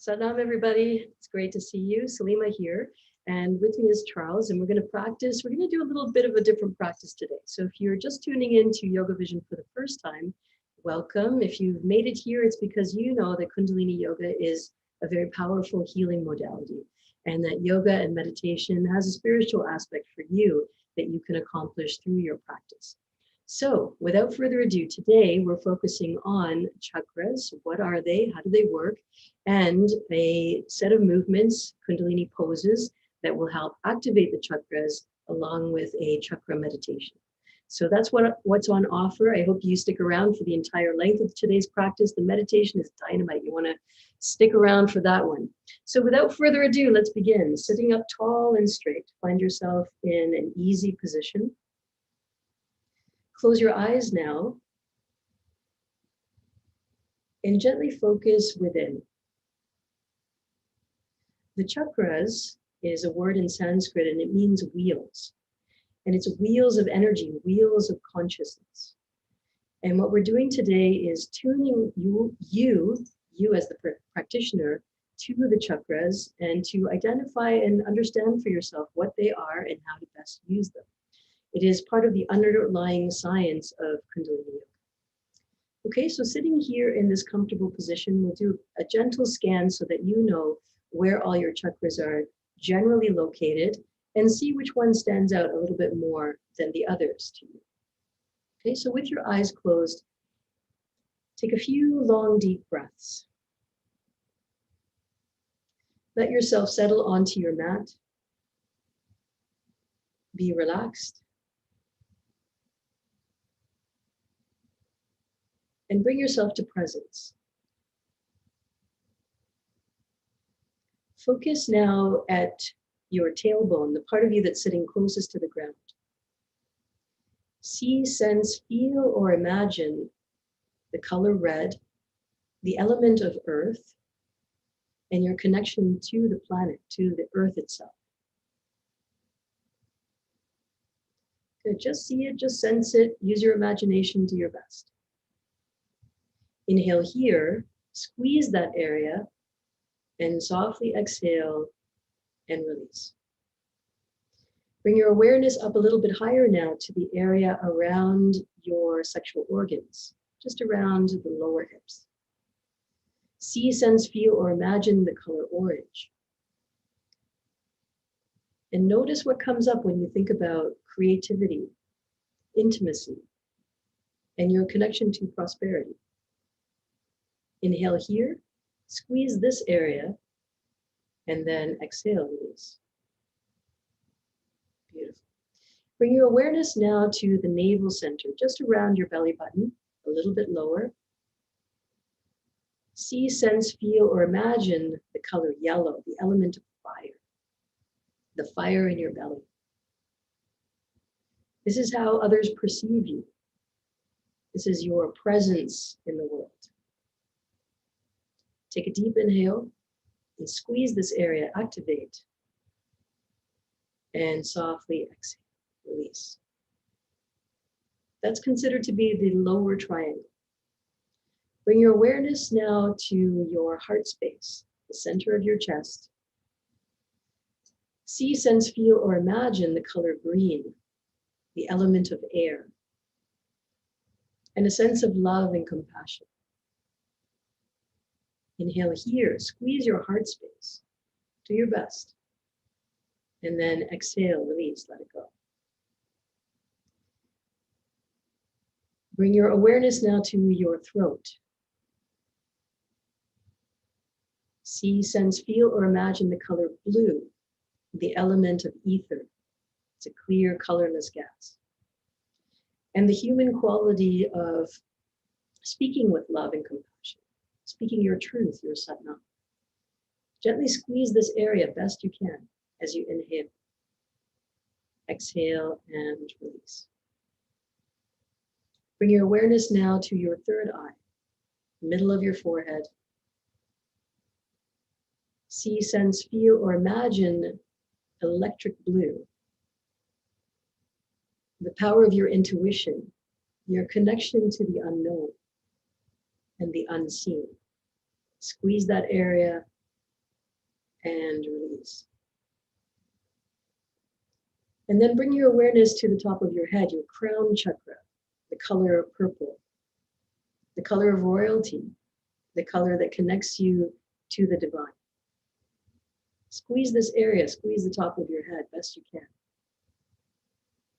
Satnam, everybody. It's great to see you. Salima here. And with me is Charles, and we're going to practice. We're going to do a little bit of a different practice today. So if you're just tuning in to YogaVision for the first time, welcome. If you've made it here, it's because you know that Kundalini Yoga is a very powerful healing modality, and that yoga and meditation has a spiritual aspect for you that you can accomplish through your practice. So without further ado, today we're focusing on chakras. What are they? How do they work? And a set of movements, Kundalini poses, that will help activate the chakras along with a chakra meditation. So that's what's on offer. I hope you stick around for the entire length of today's practice. The meditation is dynamite. You want to stick around for that one. So without further ado, let's begin. Sitting up tall and straight. Find yourself in an easy position. Close your eyes now and gently focus within. The chakras is a word in Sanskrit and it means wheels. And it's wheels of energy, wheels of consciousness. And what we're doing today is tuning you as the practitioner, to the chakras and to identify and understand for yourself what they are and how to best use them. It is part of the underlying science of Kundalini Yoga. Okay, so sitting here in this comfortable position, we'll do a gentle scan so that you know where all your chakras are generally located and see which one stands out a little bit more than the others to you. Okay, so with your eyes closed, take a few long, deep breaths. Let yourself settle onto your mat. Be relaxed. And bring yourself to presence. Focus now at your tailbone, the part of you that's sitting closest to the ground. See, sense, feel, or imagine the color red, the element of earth, and your connection to the planet, to the earth itself. Good, just see it, just sense it, use your imagination, do your best. Inhale here, squeeze that area, and softly exhale and release. Bring your awareness up a little bit higher now to the area around your sexual organs, just around the lower hips. See, sense, feel, or imagine the color orange. And notice what comes up when you think about creativity, intimacy, and your connection to prosperity. Inhale here, squeeze this area, and then exhale, release. Beautiful. Bring your awareness now to the navel center, just around your belly button, a little bit lower. See, sense, feel, or imagine the color yellow, the element of fire, the fire in your belly. This is how others perceive you. This is your presence in the world. Take a deep inhale and squeeze this area, activate, and softly exhale, release. That's considered to be the lower triangle. Bring your awareness now to your heart space, the center of your chest. See, sense, feel, or imagine the color green, the element of air, and a sense of love and compassion. Inhale here, squeeze your heart space, do your best. And then exhale, release, let it go. Bring your awareness now to your throat. See, sense, feel, or imagine the color blue, the element of ether. It's a clear, colorless gas. And the human quality of speaking with love and compassion. Speaking your truth, your satnam. Gently squeeze this area best you can as you inhale. Exhale and release. Bring your awareness now to your third eye, middle of your forehead. See, sense, feel, or imagine electric blue. The power of your intuition, your connection to the unknown and the unseen. Squeeze that area and release. And then bring your awareness to the top of your head, your crown chakra, the color of purple, the color of royalty, the color that connects you to the divine. Squeeze this area, squeeze the top of your head best you can.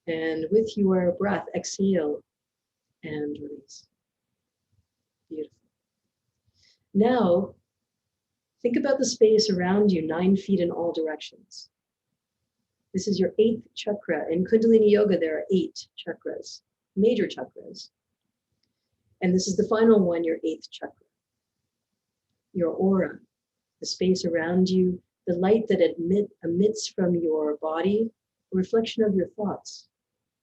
And with your breath, exhale and release. Beautiful. Now, think about the space around you, 9 feet in all directions. This is your 8th chakra. In Kundalini Yoga, there are 8 chakras, major chakras. And this is the final one, your 8th chakra. Your aura, the space around you, the light that emits from your body, a reflection of your thoughts.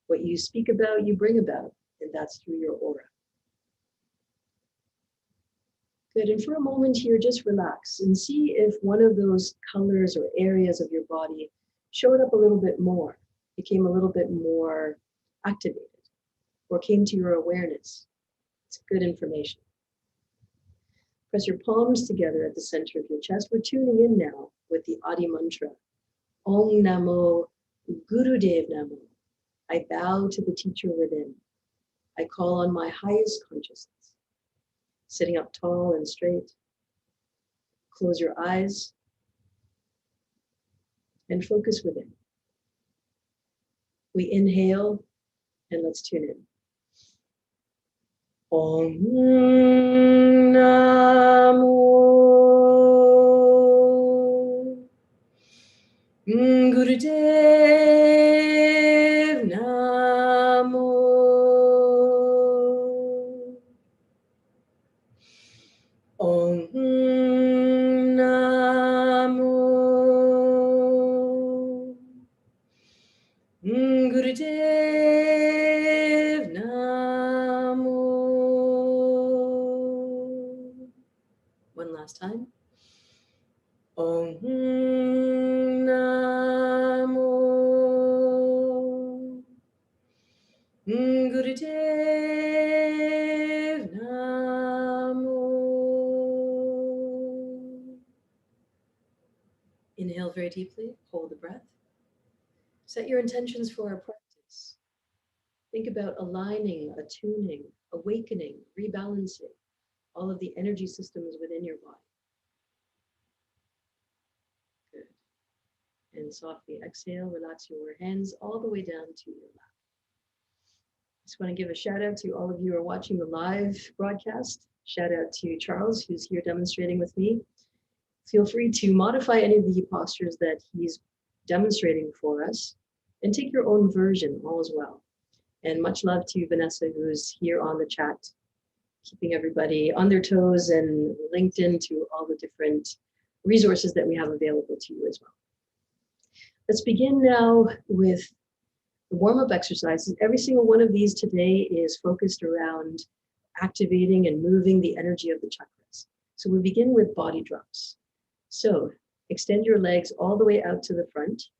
What you speak about, you bring about, and that's through your aura. Good, and for a moment here, just relax and see if one of those colors or areas of your body showed up a little bit more, became a little bit more activated, or came to your awareness. It's good information. Press your palms together at the center of your chest. We're tuning in now with the Adi mantra. Om Namo Gurudev Namo. I bow to the teacher within. I call on my highest consciousness. Sitting up tall and straight. Close your eyes and focus within. We inhale and let's tune in. Om Namo Gurudev Namo. Om Namo Gurudev Namo. One last time. Om Namo Gurudev Namo. Inhale very deeply, hold the breath. Set your intentions for our practice. Think about aligning, attuning, awakening, rebalancing all of the energy systems within your body. Good. And softly exhale, relax your hands all the way down to your lap. Just want to give a shout out to all of you who are watching the live broadcast. Shout out to Charles, who's here demonstrating with me. Feel free to modify any of the postures that he's demonstrating for us and take your own version, all as well. And much love to Vanessa, who's here on the chat, keeping everybody on their toes and linked into all the different resources that we have available to you as well. Let's begin now with the warm-up exercises. Every single one of these today is focused around activating and moving the energy of the chakras. So we begin with body drops. So extend your legs all the way out to the front.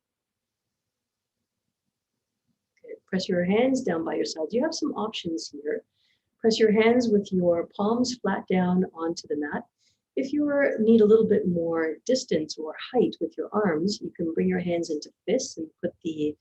Okay. Press your hands down by your sides. You have some options here. Press your hands with your palms flat down onto the mat. If you need a little bit more distance or height with your arms, you can bring your hands into fists and put the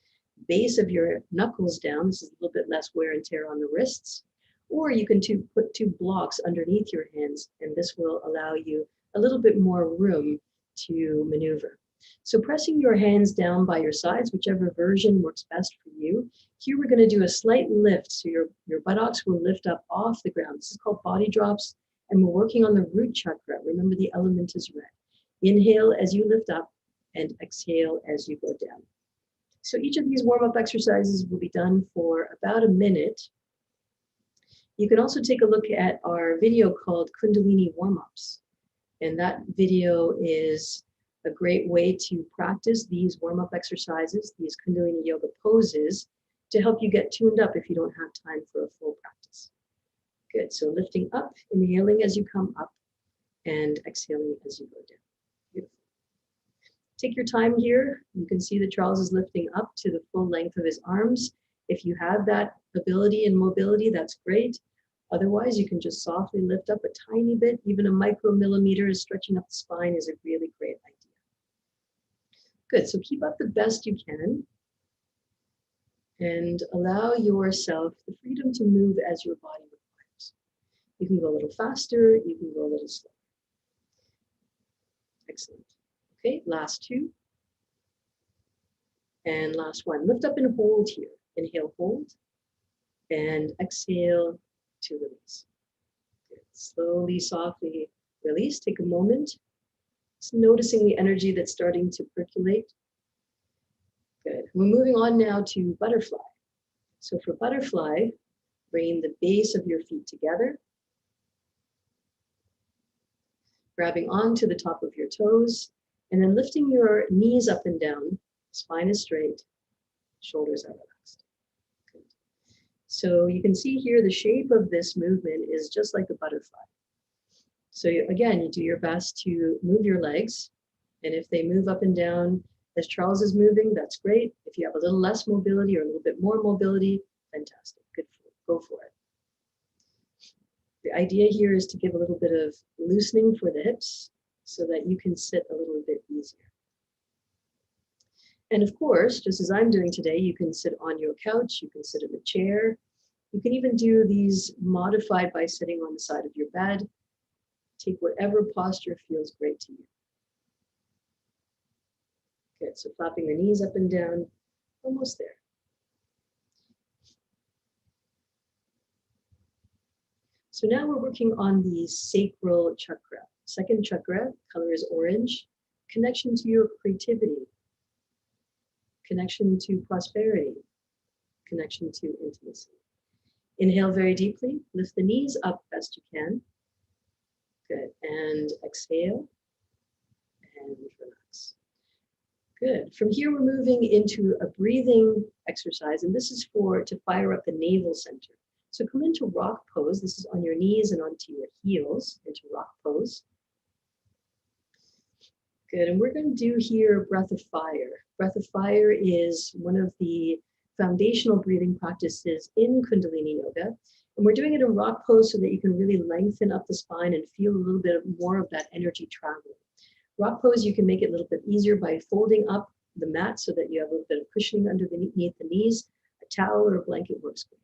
base of your knuckles down. This is a little bit less wear and tear on the wrists. Or you can put 2 blocks underneath your hands, and this will allow you a little bit more room to maneuver. So pressing your hands down by your sides, whichever version works best for you. Here we're going to do a slight lift, so your buttocks will lift up off the ground. This is called body drops, and we're working on the root chakra. Remember, the element is red. Inhale as you lift up and exhale as you go down. So each of these warm-up exercises will be done for about a minute. You can also take a look at our video called Kundalini Warm-Ups. And that video is a great way to practice these warm-up exercises, these Kundalini Yoga poses, to help you get tuned up if you don't have time for a full practice. Good, so lifting up, inhaling as you come up, and exhaling as you go down. Beautiful. Take your time here. You can see that Charles is lifting up to the full length of his arms. If you have that ability and mobility, that's great. Otherwise, you can just softly lift up a tiny bit. Even a micromillimeter is stretching up the spine is a really great idea. Good, so keep up the best you can and allow yourself the freedom to move as your body requires. You can go a little faster, you can go a little slower. Excellent. Okay, last two. And last one. Lift up and hold here. Inhale, hold. And exhale to release. Good. Slowly, softly release. Take a moment. Just noticing the energy that's starting to percolate. Good. We're moving on now to butterfly. So for butterfly, bring the base of your feet together. Grabbing onto the top of your toes. And then lifting your knees up and down. Spine is straight. Shoulders are relaxed. Good. So you can see here the shape of this movement is just like a butterfly. So again, you do your best to move your legs. And if they move up and down as Charles is moving, that's great. If you have a little less mobility or a little bit more mobility, fantastic. Good for it. Go for it. The idea here is to give a little bit of loosening for the hips so that you can sit a little bit easier. And of course, just as I'm doing today, you can sit on your couch, you can sit in a chair. You can even do these modified by sitting on the side of your bed. Take whatever posture feels great to you. Good, so flapping the knees up and down, almost there. So now we're working on the Sacral Chakra. Second chakra, color is orange. Connection to your creativity. Connection to prosperity. Connection to intimacy. Inhale very deeply. Lift the knees up best you can. Good. And exhale. And relax. Good. From here, we're moving into a breathing exercise. And this is to fire up the navel center. So come into rock pose. This is on your knees and onto your heels, into rock pose. Good, and we're going to do here breath of fire. Breath of fire is one of the foundational breathing practices in Kundalini Yoga. And we're doing it in rock pose so that you can really lengthen up the spine and feel a little bit more of that energy traveling. Rock pose, you can make it a little bit easier by folding up the mat so that you have a little bit of cushioning underneath the knees. A towel or a blanket works great.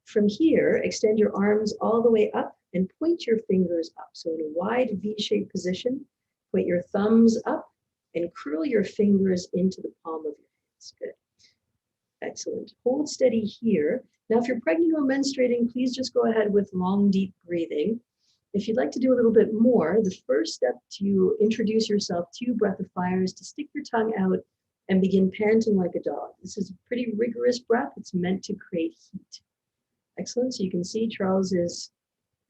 From here, extend your arms all the way up and point your fingers up. So in a wide V-shaped position, point your thumbs up and curl your fingers into the palm of your hands. Good. Excellent. Hold steady here. Now, if you're pregnant or menstruating, please just go ahead with long, deep breathing. If you'd like to do a little bit more, the first step to introduce yourself to breath of fire is to stick your tongue out and begin panting like a dog. This is a pretty rigorous breath. It's meant to create heat. Excellent. So you can see Charles is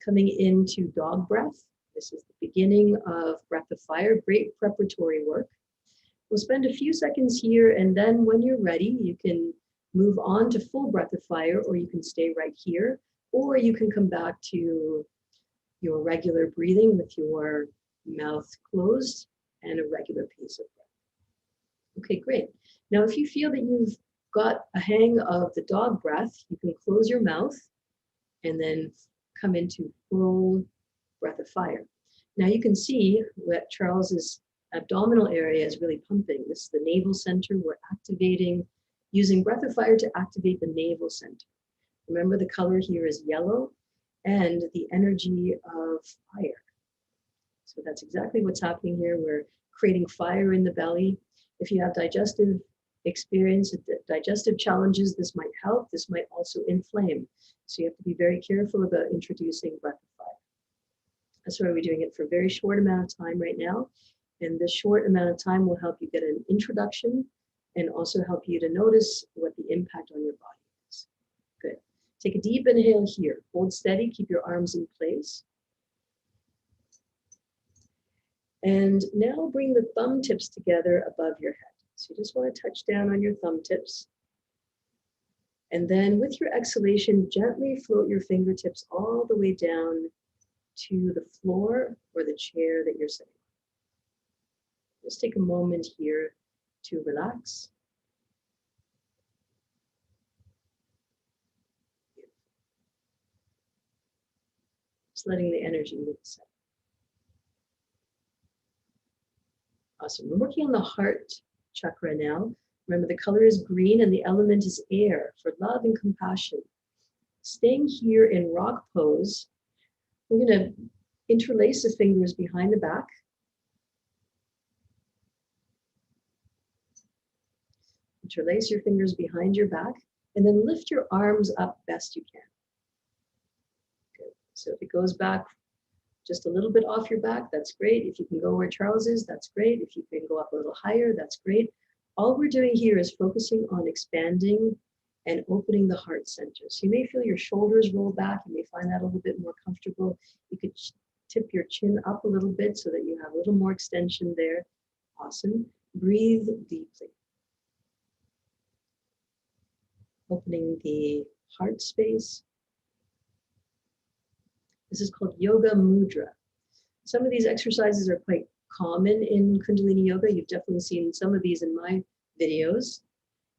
coming into dog breath. This is the beginning of breath of fire. Great preparatory work. We'll spend a few seconds here, and then when you're ready, you can move on to full breath of fire, or you can stay right here, or you can come back to your regular breathing with your mouth closed and a regular pace of breath. Okay, great. Now, if you feel that you've got a hang of the dog breath, you can close your mouth and then come into full breath of fire. Now you can see that Charles's abdominal area is really pumping. This is the navel center. We're activating, using breath of fire to activate the navel center. Remember, the color here is yellow and the energy of fire. So that's exactly what's happening here. We're creating fire in the belly. If you have digestive experience, digestive challenges, this might help. This might also inflame. So you have to be very careful about introducing breath of fire. That's why we're doing it for a very short amount of time right now. And this short amount of time will help you get an introduction and also help you to notice what the impact on your body is. Good. Take a deep inhale here. Hold steady. Keep your arms in place. And now bring the thumb tips together above your head. So you just want to touch down on your thumb tips. And then with your exhalation, gently float your fingertips all the way down to the floor or the chair that you're sitting on. Just take a moment here to relax. Just letting the energy move aside. Awesome. We're working on the heart chakra now. Remember, the color is green and the element is air for love and compassion. Staying here in rock pose, we're going to interlace the fingers behind the back. Interlace your fingers behind your back and then lift your arms up best you can. Good. So if it goes back just a little bit off your back, that's great. If you can go where Charles is, that's great. If you can go up a little higher, that's great. All we're doing here is focusing on expanding and opening the heart center. So you may feel your shoulders roll back. You may find that a little bit more comfortable. You could tip your chin up a little bit so that you have a little more extension there. Awesome. Breathe deeply. Opening the heart space. This is called Yoga Mudra. Some of these exercises are quite common in Kundalini Yoga. You've definitely seen some of these in my videos,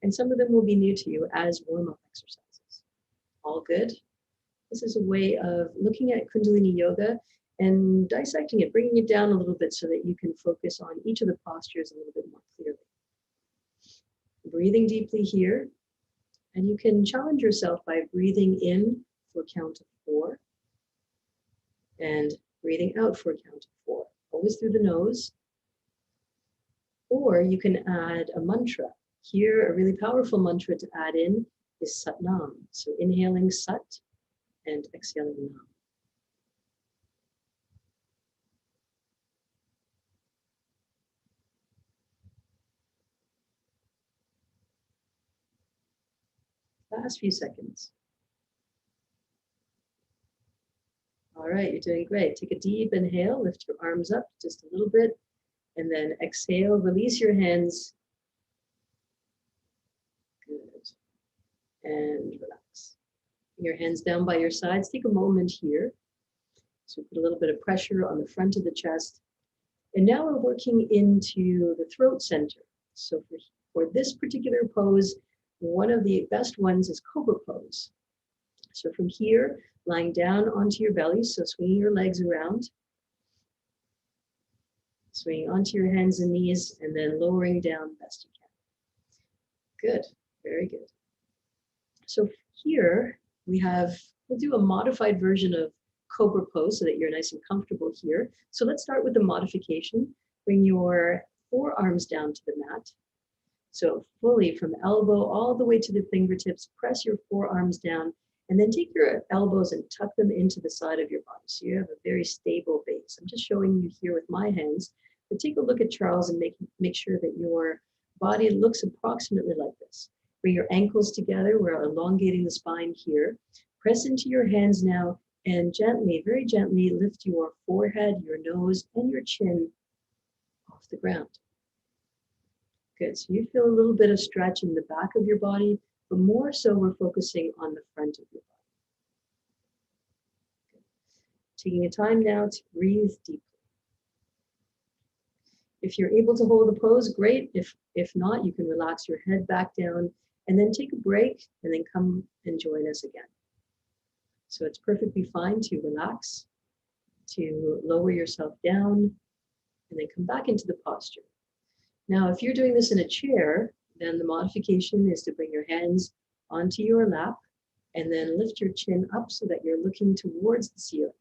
and some of them will be new to you as warm-up exercises. All good? This is a way of looking at Kundalini Yoga and dissecting it, bringing it down a little bit so that you can focus on each of the postures a little bit more clearly. Breathing deeply here, and you can challenge yourself by breathing in for a count of 4 and breathing out for a count of 4, always through the nose. Or you can add a mantra. Here, a really powerful mantra to add in is Sat Nam. So inhaling Sat and exhaling Nam. Last few seconds. All right, you're doing great. Take a deep inhale, lift your arms up just a little bit, and then exhale, release your hands. Good. And relax. Bring your hands down by your sides. Take a moment here. So put a little bit of pressure on the front of the chest. And now we're working into the throat center. So for this particular pose, one of the best ones is Cobra Pose. So from here, lying down onto your belly, so swinging your legs around, swinging onto your hands and knees, and then lowering down best you can. Good, very good. So here we'll do a modified version of Cobra Pose so that you're nice and comfortable here. So let's start with the modification. Bring your forearms down to the mat. So fully from elbow all the way to the fingertips, press your forearms down, and then take your elbows and tuck them into the side of your body. So you have a very stable base. I'm just showing you here with my hands, but take a look at Charles and make sure that your body looks approximately like this. Bring your ankles together. We're elongating the spine here. Press into your hands now and gently, very gently lift your forehead, your nose, and your chin off the ground. Good, so you feel a little bit of stretch in the back of your body, but more so we're focusing on the front of your body. Good. Taking a time now to breathe deeply. If you're able to hold the pose, great. If not, you can relax your head back down and then take a break and then come and join us again. So it's perfectly fine to relax, to lower yourself down, and then come back into the posture. Now, if you're doing this in a chair, then the modification is to bring your hands onto your lap and then lift your chin up so that you're looking towards the ceiling.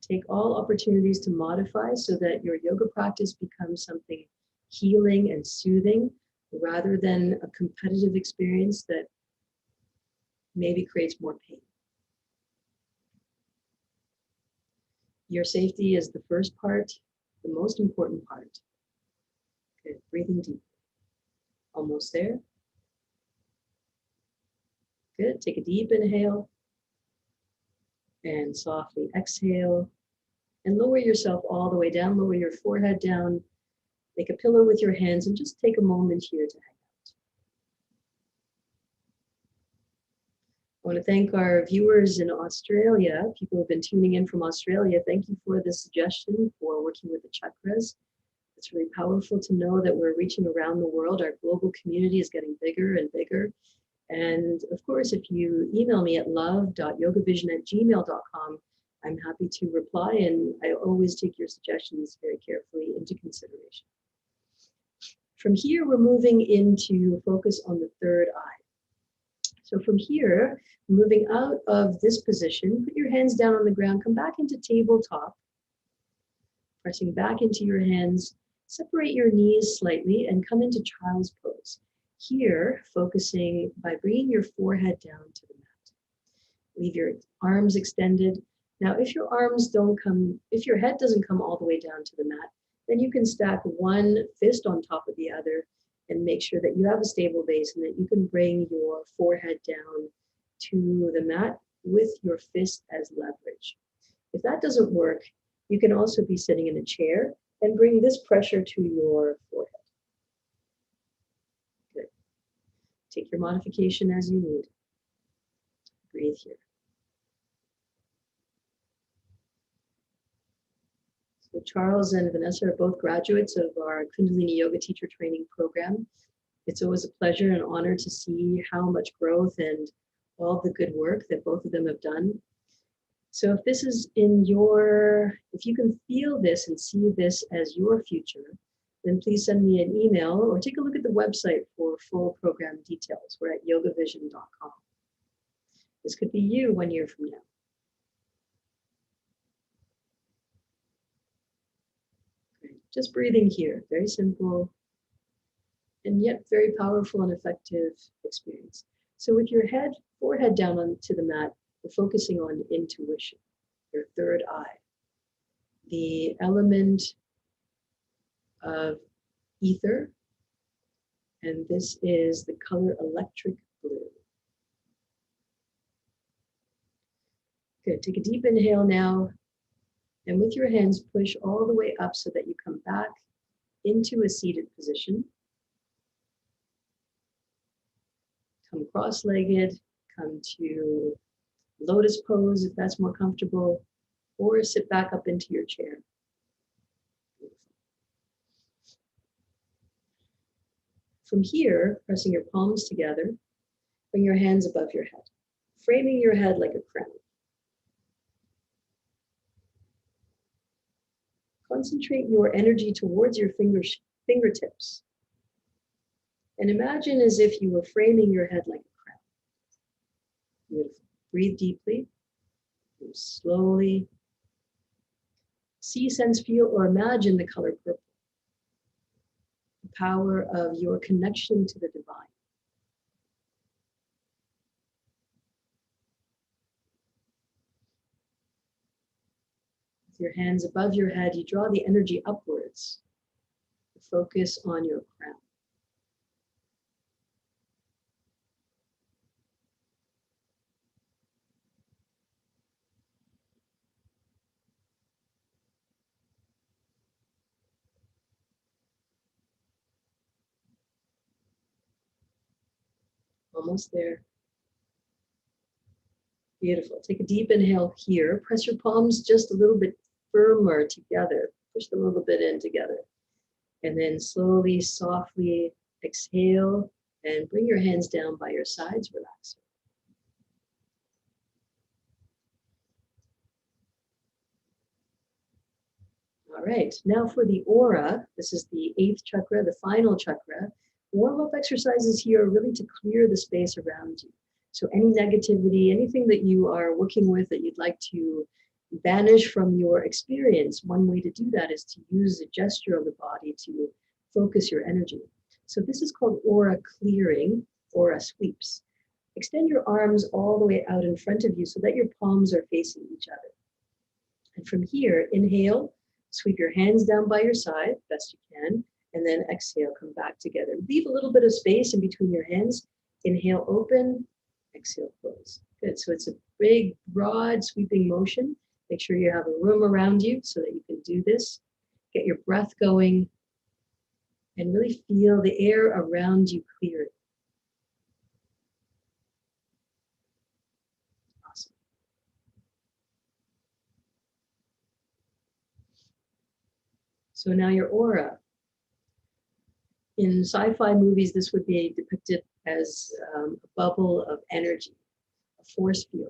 Take all opportunities to modify so that your yoga practice becomes something healing and soothing rather than a competitive experience that maybe creates more pain. Your safety is the first part, the most important part. Good, breathing deep. Almost there. Good, take a deep inhale and softly exhale and lower yourself all the way down, lower your forehead down, make a pillow with your hands and just take a moment here to hang out. I want to thank our viewers in Australia. People have been tuning in from Australia. Thank you for the suggestion for working with the chakras. It's really powerful to know that we're reaching around the world. Our global community is getting bigger and bigger. And of course, if you email me at love.yogavision@gmail.com, I'm happy to reply, and I always take your suggestions very carefully into consideration. From here, we're moving into focus on the third eye. So from here, moving out of this position, put your hands down on the ground, come back into tabletop, pressing back into your hands, separate your knees slightly and come into child's pose. Here, focusing by bringing your forehead down to the mat. Leave your arms extended. Now, if your head doesn't come all the way down to the mat, then you can stack one fist on top of the other and make sure that you have a stable base and that you can bring your forehead down to the mat with your fist as leverage. If that doesn't work, you can also be sitting in a chair and bring this pressure to your forehead. Good. Take your modification as you need. Breathe here. So Charles and Vanessa are both graduates of our Kundalini Yoga teacher training program. It's always a pleasure and honor to see how much growth and all the good work that both of them have done. So if this is if you can feel this and see this as your future, then please send me an email or take a look at the website for full program details. We're at YogaVision.com. This could be you 1 year from now. Great. Just breathing here, very simple and yet very powerful and effective experience. So with your forehead down onto the mat, we're focusing on intuition, your third eye, the element of ether, and this is the color electric blue. Good, take a deep inhale now, and with your hands push all the way up so that you come back into a seated position. Come cross-legged, come to lotus pose if that's more comfortable, or sit back up into your chair. Beautiful. From here, pressing your palms together, bring your hands above your head, framing your head like a crown. Concentrate your energy towards your fingertips. And imagine as if you were framing your head like a crown. Beautiful. Breathe deeply, move slowly. See, sense, feel, or imagine the color purple. The power of your connection to the divine. With your hands above your head, you draw the energy upwards. Focus on your crown. Almost there. Beautiful. Take a deep inhale here. Press your palms just a little bit firmer together. Push them a little bit in together. And then slowly, softly exhale and bring your hands down by your sides. Relax. All right. Now for the aura. This is the 8th chakra, the final chakra. Warm-up exercises here are really to clear the space around you. So any negativity, anything that you are working with that you'd like to banish from your experience, one way to do that is to use the gesture of the body to focus your energy. So this is called aura clearing, aura sweeps. Extend your arms all the way out in front of you so that your palms are facing each other. And from here, inhale, sweep your hands down by your side, best you can. And then exhale, come back together. Leave a little bit of space in between your hands. Inhale, open, exhale, close. Good, so it's a big, broad, sweeping motion. Make sure you have a room around you so that you can do this. Get your breath going and really feel the air around you clearing. Awesome. So now your aura. In sci-fi movies, this would be depicted as a bubble of energy, a force field.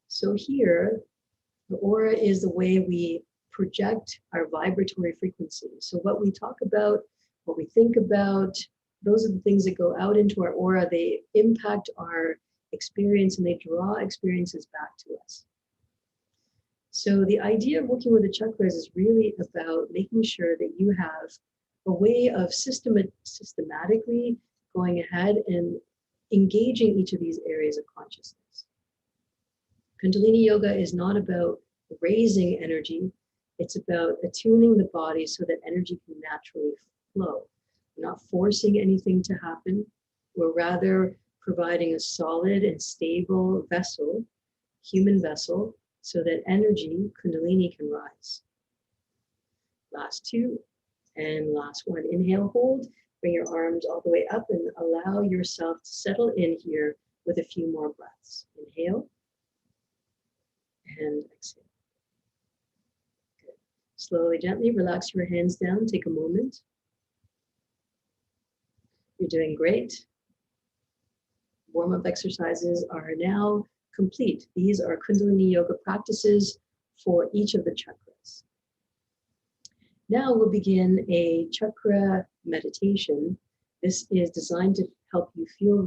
So here, the aura is the way we project our vibratory frequency. So what we talk about, what we think about, those are the things that go out into our aura. They impact our experience and they draw experiences back to us. So the idea of working with the chakras is really about making sure that you have a way of systematically going ahead and engaging each of these areas of consciousness. Kundalini Yoga is not about raising energy. It's about attuning the body so that energy can naturally flow. We're not forcing anything to happen. We're rather providing a solid and stable vessel, human vessel, so that energy, Kundalini, can rise. Last two and last one. Inhale, hold, bring your arms all the way up and allow yourself to settle in here with a few more breaths. Inhale and exhale. Good. Slowly, gently relax your hands down. Take a moment. You're doing great. Warm-up exercises are now complete. These are Kundalini Yoga practices for each of the chakras. Now we'll begin a chakra meditation. This is designed to help you feel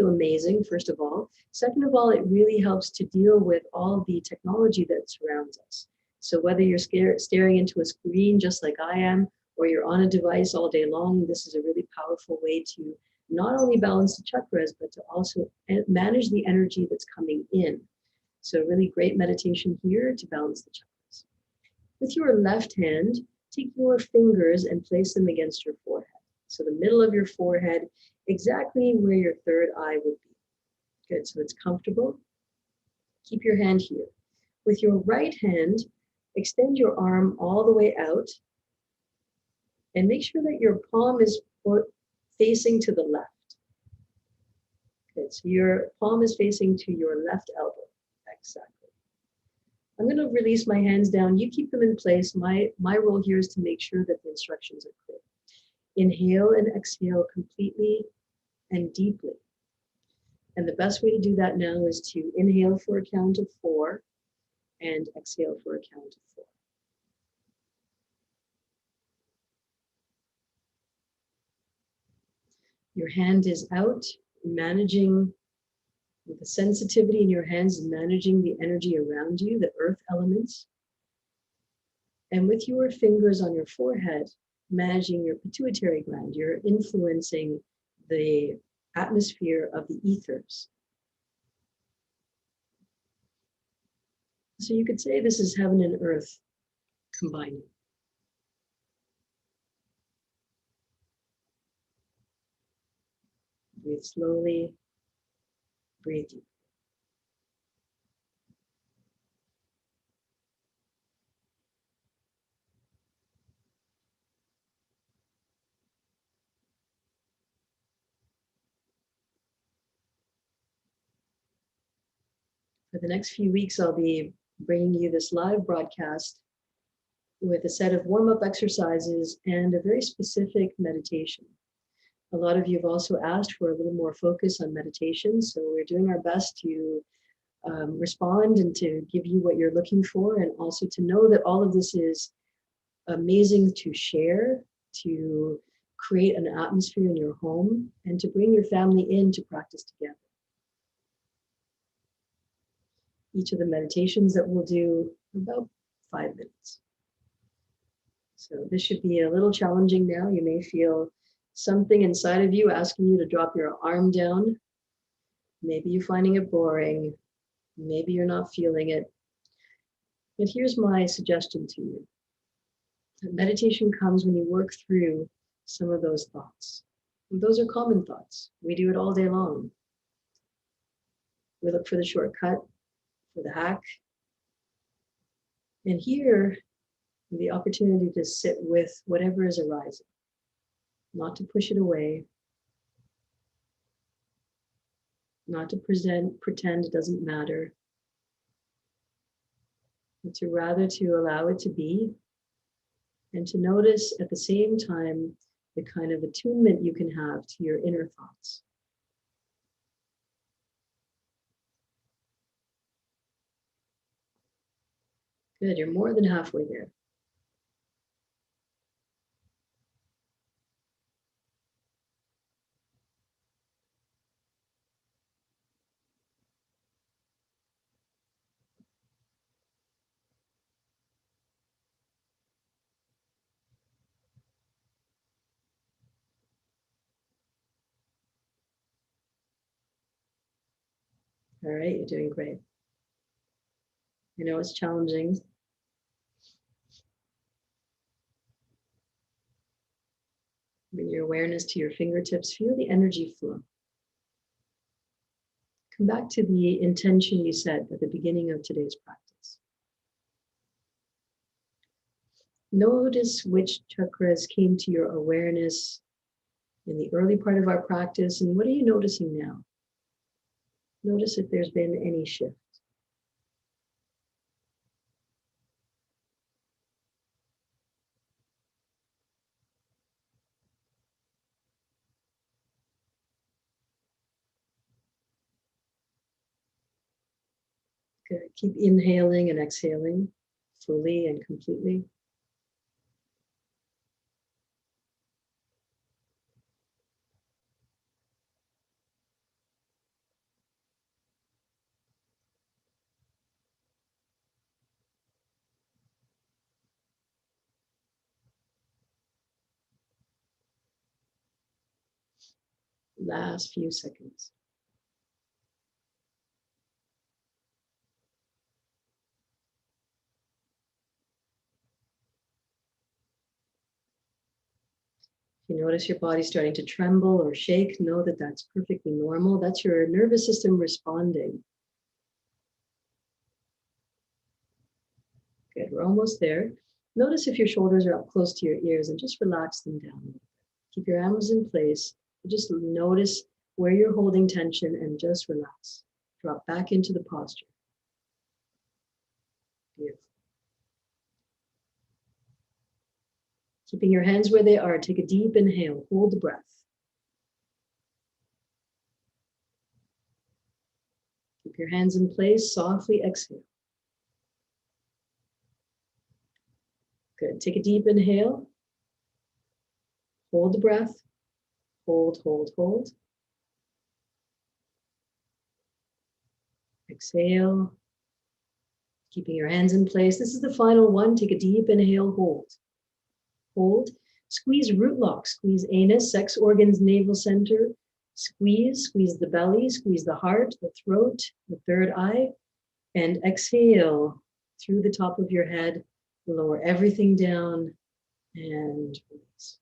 amazing, first of all. Second of all, it really helps to deal with all the technology that surrounds us. So whether you're staring into a screen just like I am, or you're on a device all day long, this is a really powerful way to not only balance the chakras, but to also manage the energy that's coming in. So really great meditation here to balance the chakras. With your left hand, take your fingers and place them against your forehead. So the middle of your forehead, exactly where your third eye would be. Good, so it's comfortable. Keep your hand here. With your right hand, extend your arm all the way out and make sure that your palm is facing to the left. Good, so your palm is facing to your left elbow. Exactly. I'm going to release my hands down. You keep them in place. My role here is to make sure that the instructions are clear. Inhale and exhale completely and deeply. And the best way to do that now is to inhale for a count of 4 and exhale for a count of 4. Your hand is out, managing the sensitivity in your hands, managing the energy around you, the earth elements. And with your fingers on your forehead, managing your pituitary gland, you're influencing the atmosphere of the ethers. So you could say this is heaven and earth combining. Breathe slowly, breathe deep. For the next few weeks, I'll be bringing you this live broadcast with a set of warm-up exercises and a very specific meditation. A lot of you have also asked for a little more focus on meditation, so we're doing our best to respond and to give you what you're looking for, and also to know that all of this is amazing to share, to create an atmosphere in your home, and to bring your family in to practice together. Each of the meditations that we'll do about 5 minutes. So this should be a little challenging now. You may feel something inside of you asking you to drop your arm down. Maybe you're finding it boring. Maybe you're not feeling it. But here's my suggestion to you. Meditation comes when you work through some of those thoughts. And those are common thoughts. We do it all day long. We look for the shortcut, for the hack. And here, the opportunity to sit with whatever is arising, not to push it away, not to pretend it doesn't matter, but to rather to allow it to be, and to notice at the same time the kind of attunement you can have to your inner thoughts. Good, you're more than halfway there. All right, you're doing great. I know it's challenging. Bring your awareness to your fingertips. Feel the energy flow. Come back to the intention you set at the beginning of today's practice. Notice which chakras came to your awareness in the early part of our practice, and what are you noticing now? Notice if there's been any shift. Good. Keep inhaling and exhaling fully and completely. Last few seconds. If you notice your body starting to tremble or shake, know that that's perfectly normal. That's your nervous system responding. Good, we're almost there. Notice if your shoulders are up close to your ears and just relax them down. Keep your arms in place. Just notice where you're holding tension and just relax. Drop back into the posture. Beautiful. Keeping your hands where they are, take a deep inhale, hold the breath. Keep your hands in place, softly exhale. Good, take a deep inhale. Hold the breath, hold, hold, hold. Exhale, keeping your hands in place. This is the final one. Take a deep inhale, hold. Hold, squeeze root lock, squeeze anus, sex organs, navel center. Squeeze the belly, squeeze the heart, the throat, the third eye. And exhale through the top of your head. Lower everything down and release.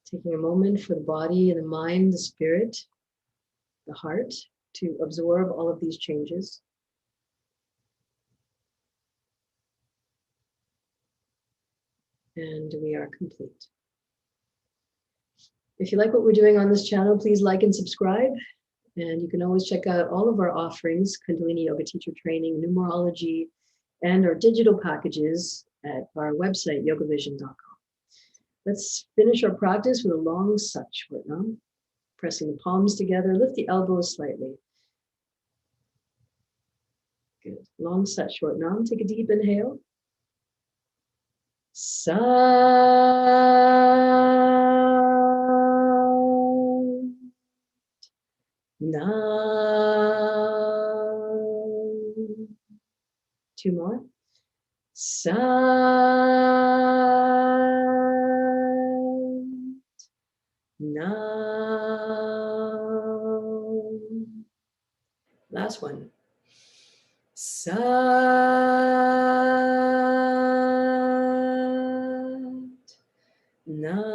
Taking a moment for the body, the mind, the spirit, the heart to absorb all of these changes. And we are complete. If you like what we're doing on this channel, please like and subscribe. And you can always check out all of our offerings, Kundalini Yoga Teacher Training, Numerology, and our digital packages at our website, YogaVision.com. Let's finish our practice with a long Sat Shwartnam. Pressing the palms together, lift the elbows slightly. Good. Long Sat Shwartnam. Take a deep inhale. Sat Nam. Two more. Sat Nam. Last one. Sat Nam.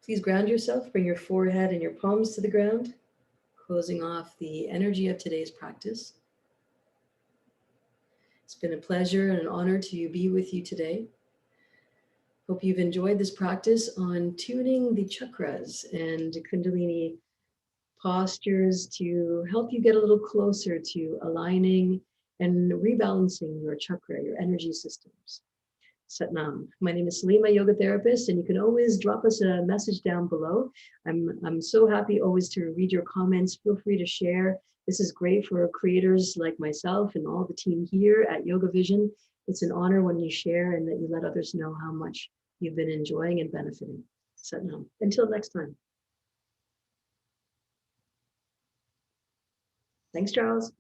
Please ground yourself. Bring your forehead and your palms to the ground, closing off the energy of today's practice. It's been a pleasure and an honor to be with you today. Hope you've enjoyed this practice on tuning the chakras and Kundalini postures to help you get a little closer to aligning and rebalancing your chakra, your energy systems. Satnam. My name is Salima, yoga therapist, and you can always drop us a message down below. I'm so happy always to read your comments. Feel free to share. This is great for creators like myself and all the team here at YogaVision. It's an honor when you share and that you let others know how much you've been enjoying and benefiting. Satnam. Until next time. Thanks, Charles.